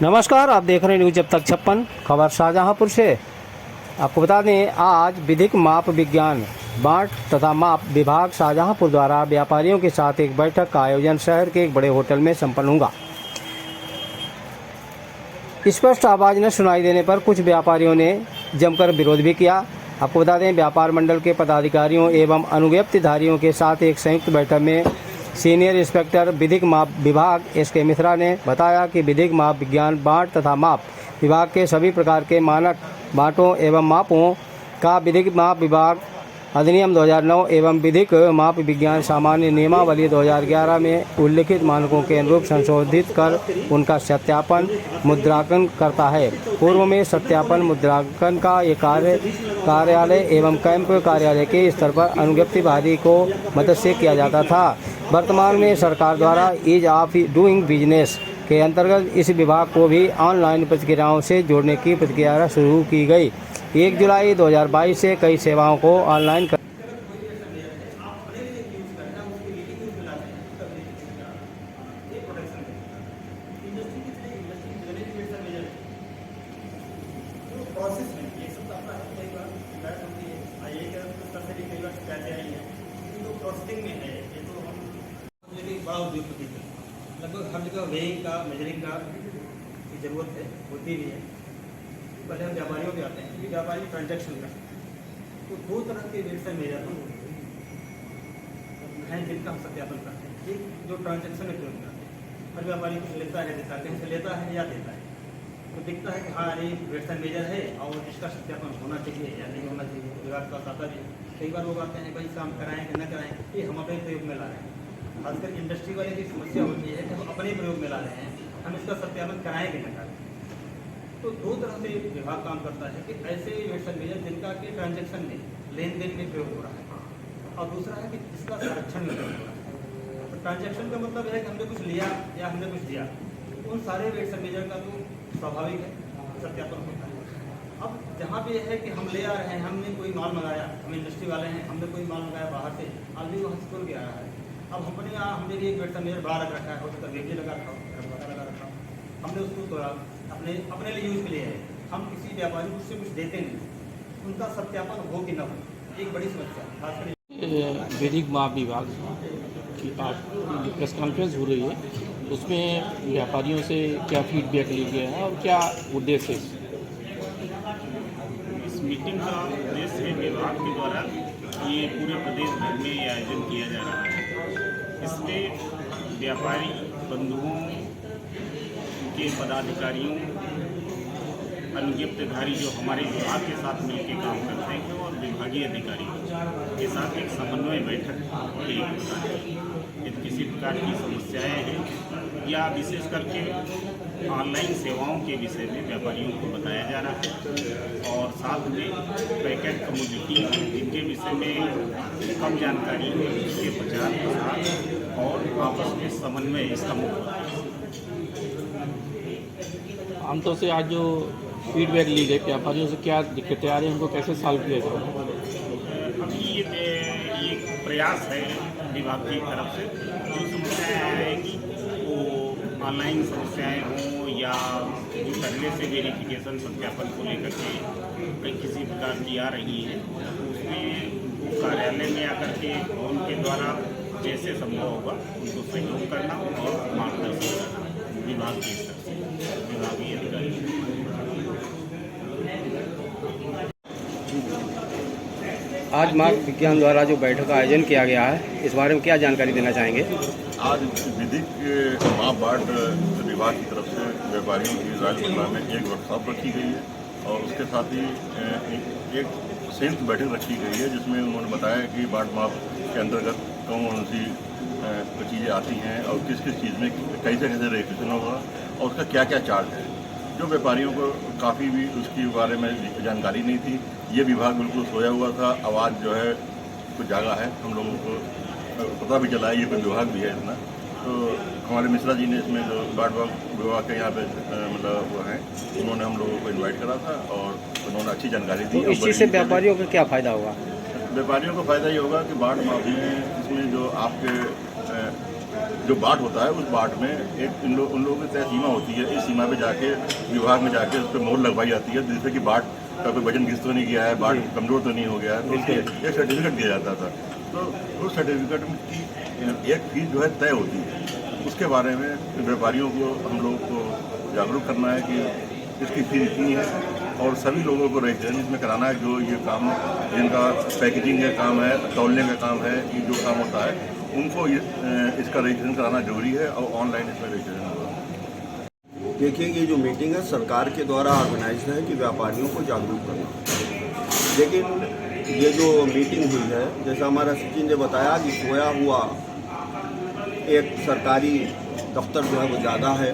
नमस्कार, आप देख रहे हैं न्यूज जब तक 56 खबर शाहजहांपुर से। आपको बता दें, आज विधिक माप विज्ञान बांट तथा माप विभाग शाहजहांपुर द्वारा व्यापारियों के साथ एक बैठक का आयोजन शहर के एक बड़े होटल में संपन्न हुआ। स्पष्ट आवाज़ न सुनाई देने पर कुछ व्यापारियों ने जमकर विरोध भी किया। आपको बता दें, व्यापार मंडल के पदाधिकारियों एवं अनुज्ञप्तिधारियों के साथ एक संयुक्त बैठक में सीनियर इंस्पेक्टर विधिक माप विभाग SK मिश्रा ने बताया कि विधिक माप विज्ञान बांट तथा माप विभाग के सभी प्रकार के मानक बांटों एवं मापों का विधिक माप विभाग अधिनियम 2009 एवं विधिक माप विज्ञान सामान्य नियमावली 2011 में उल्लिखित मानकों के अनुरूप संशोधित कर उनका सत्यापन मुद्रांकन करता है। पूर्व में सत्यापन मुद्रांकन का ये कार्यालय एवं कैंप कार्यालय के स्तर पर अनुज्ञप्तिधारी को मदद से किया जाता था। वर्तमान में सरकार द्वारा ईज ऑफ डूइंग बिजनेस के अंतर्गत इस विभाग को भी ऑनलाइन प्रक्रियाओं से जोड़ने की प्रक्रिया शुरू की गई। 1 जुलाई 2022 से कई सेवाओं को ऑनलाइन बड़ा उद्योगपति है, लगभग हर जगह वेइंग का मेजरिंग का की ज़रूरत है, होती भी है। पहले हम व्यापारियों पे आते हैं कि व्यापारी ट्रांजैक्शन करते हैं, तो 2 तरह के रेट से मेजर हैं जिनका हम सत्यापन करते हैं। एक जो ट्रांजैक्शन में प्रयोग करते हैं, हर व्यापारी कुछ लेता है देता है, कहीं से लेता है या देता है, तो दिखता है कि हाँ ये रेट से मेजर है और इसका सत्यापन होना चाहिए या नहीं होना चाहिए। विभाग का आता भी कई बार लोग आते हैं, भाई काम कराएँ कि न कराएँ, ये हम अपने प्रयोग में ला रहे हैं। खासकर इंडस्ट्री वाले की समस्या होती है कि हम अपने प्रयोग में ला रहे हैं, हम इसका सत्यापन कराएं कि न कराएं। तो 2 तरह से विभाग काम करता है कि ऐसे वेट मेजर जिनका कि ट्रांजैक्शन में लेन देन में प्रयोग हो रहा है, और दूसरा है कि इसका संरक्षण में प्रयोग हो रहा है। तो ट्रांजैक्शन का मतलब है कि हमने कुछ लिया या हमने कुछ दिया, उन सारे वेट मेजर का तो स्वाभाविक है सत्यापन होता है। अब जहाँ पे है कि हम ले आ रहे हैं, हमने कोई माल मंगाया, हम इंडस्ट्री वाले हैं, हमने कोई माल मंगाया बाहर से, ऑलरेडी वहाँ से खुल गया है। अब हमने यहाँ हमने भी एक वेट मेजर बड़ा रख रखा है, हो सकता है वेटी लगा रखा हो, लगा रखा हो, हमने उसको तोड़ा अपने लिए यूज़ के लिए है। हम किसी व्यापारी को उससे कुछ देते नहीं, उनका सत्यापन हो कि न हो, एक बड़ी समस्या है। खासकर विधिक माप विभाग की आज प्रेस कॉन्फ्रेंस हो रही है, उसमें व्यापारियों से क्या फीडबैक लिया गया है और क्या उद्देश्य है? इस मीटिंग का उद्देश्य विभाग के द्वारा ये पूरे प्रदेश भर में ये आयोजन किया जा रहा है। इसमें व्यापारी बंधुओं के पदाधिकारियों, अनुज्ञप्तिधारी जो हमारे विभाग के साथ मिलकर काम करते हैं और विभागीय अधिकारियों के साथ एक समन्वय बैठक किसी प्रकार की समस्याएं हैं या विशेष करके ऑनलाइन सेवाओं के विषय में व्यापारियों को बताया जा रहा है, और साथ में पैकेट कमोडिटी जिनके विषय में कम जानकारी है उसके प्रचार प्रसार और आपस में समन्वय इसका मुख्य। आमतौर से आज जो फीडबैक ली गई व्यापारियों से, क्या दिक्कतें आ रही हैं, उनको कैसे सॉल्व किया जाए? अभी ये प्रयास है विभाग की तरफ से, जो समस्याएँ आएगी वो ऑनलाइन समस्याएं हों या जो पहले से वेरिफिकेशन सत्यापन को लेकर के किसी प्रकार की आ रही हैं, उसमें कार्यालय में आकर के उनके द्वारा जैसे संभव होगा उनको सहयोग करना और मार्गदर्शन करना विभाग की तरफ से विभागीय अधिकारी। आज माप विज्ञान द्वारा जो बैठक का आयोजन किया गया है, इस बारे में क्या जानकारी देना चाहेंगे? आज विधिक माप बांट विभाग की तरफ से व्यापारियों की राजमंडला में एक वर्कशॉप रखी गई है और उसके साथ ही एक संयुक्त बैठक रखी गई है, जिसमें उन्होंने बताया कि बांट माप के अंतर्गत कौन सी चीज़ें आती हैं और किस किस चीज़ में कैसे रजिस्ट्रेशन होगा और उसका क्या क्या चार्ज है। जो व्यापारियों को काफ़ी भी उसके बारे में जानकारी नहीं थी, ये विभाग बिल्कुल सोया हुआ था। आवाज़ जो है कुछ जागा है, हम लोगों को पता भी चला है ये कोई विभाग भी है इतना। तो हमारे मिश्रा जी ने इसमें जो बाढ़ विभाग के यहाँ पे मतलब वो हैं, उन्होंने हम लोगों को इनवाइट करा था और उन्होंने अच्छी जानकारी दी। तो इस चीज़ से व्यापारियों को क्या फ़ायदा होगा? व्यापारियों को फ़ायदा ये होगा कि बाढ़ माफ में इसमें जो आपके जो बाट होता है उस बाट में एक उन लोगों की तय सीमा होती है। इस सीमा पे जाके विभाग में जाके उस पर मोहर लगवाई जाती है, जिससे कि बाट का कोई वजन घिस तो नहीं गया है, बाट कमज़ोर तो नहीं हो गया है, तो उसके एक सर्टिफिकेट दिया जाता था। तो उस सर्टिफिकेट की एक फीस जो है तय होती है। उसके बारे में व्यापारियों को हम लोग को जागरूक करना है कि इसकी फीस इतनी है, और सभी लोगों को रजिस्ट्रेशन इसमें कराना है। जो ये काम जिनका पैकेजिंग का काम है, तौलने का काम है, ये जो काम होता है, उनको इसका रजिस्ट्रेशन कराना जरूरी है, और ऑनलाइन इसमें रजिस्ट्रेशन होगा। देखिए, ये जो मीटिंग है सरकार के द्वारा ऑर्गेनाइज है कि व्यापारियों को जागरूक करना। लेकिन ये जो मीटिंग हुई है, जैसा हमारा सचिन ने बताया कि सोया हुआ एक सरकारी दफ्तर जो है वो ज़्यादा है,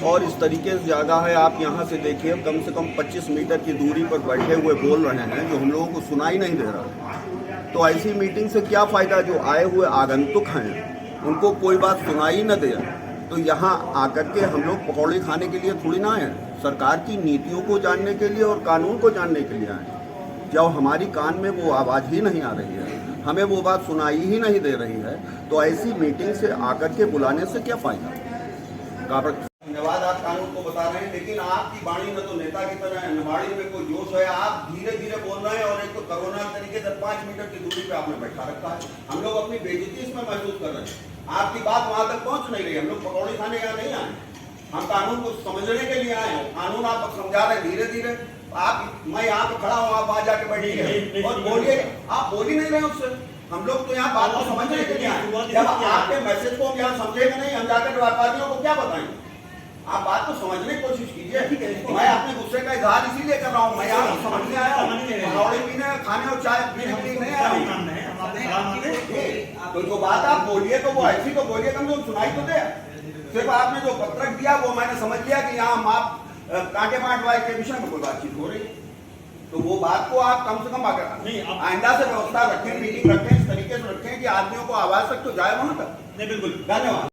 और इस तरीके से ज़्यादा है। आप यहाँ से देखिए, कम से कम 25 मीटर की दूरी पर बैठे हुए बोल रहे हैं, जो हम लोगों को सुनाई नहीं दे रहा है। तो ऐसी मीटिंग से क्या फ़ायदा? जो आए हुए आगंतुक हैं उनको कोई बात सुनाई न दे, तो यहाँ आकर के हम लोग पकौड़े खाने के लिए थोड़ी ना आए, सरकार की नीतियों को जानने के लिए और कानून को जानने के लिए आए। जब हमारी कान में वो आवाज़ ही नहीं आ रही है, हमें वो बात सुनाई ही नहीं दे रही है, तो ऐसी मीटिंग से आकर के बुलाने से क्या फ़ायदा? धन्यवाद, आप कानून को बता रहे हैं, लेकिन आपकी वाणी में तो नेता की तरह है, वाणी में कोई जोश है। आप धीरे धीरे बोल रहे हैं, और एक तो कोरोना तरीके से 5 मीटर की दूरी पे आपने बैठा रखा है। हम लोग अपनी बेइज्जती इसमें महसूस कर रहे हैं। आपकी बात वहां तक पहुंच नहीं रही। हम लोग पकौड़े खाने यहाँ नहीं आए, हम कानून को समझने के लिए आए हैं। कानून आप समझा रहे हैं धीरे धीरे। मैं यहाँ पे खड़ा हूँ, आप वहां जाके बैठिए और बोलिए। आप बोल ही नहीं रहे उससे। हम लोग तो यहाँ बात को समझने के लिए आए। जब आपके मैसेज को हम यहाँ समझेंगे नहीं, हम जाकर व्यापारियों को क्या बताएंगे? आप बात को समझने की कोशिश कीजिए। मैं अपने गुस्से का इजहार इसीलिए कर रहा हूँ। मैं यहाँ समझने आया हूँ, पकौड़े पीने, खाने और चाय पीने के लिए नहीं आया हूँ। तो जो बात आप बोलिए तो वो ऐसी तो बोलिए, कम से कम सुनाई तो दे। सिर्फ आपने जो पत्रक दिया वो मैंने समझ लिया कि यहाँ आप कांटे बांटवाई के विषय में कोई बातचीत हो रही, तो वो बात को आप कम से कम आइंदा से व्यवस्था रखें, मीटिंग रखें, इस तरीके से रखें कि आदमियों को आवाज तक तो जाए वहां तक। नहीं, बिल्कुल, धन्यवाद।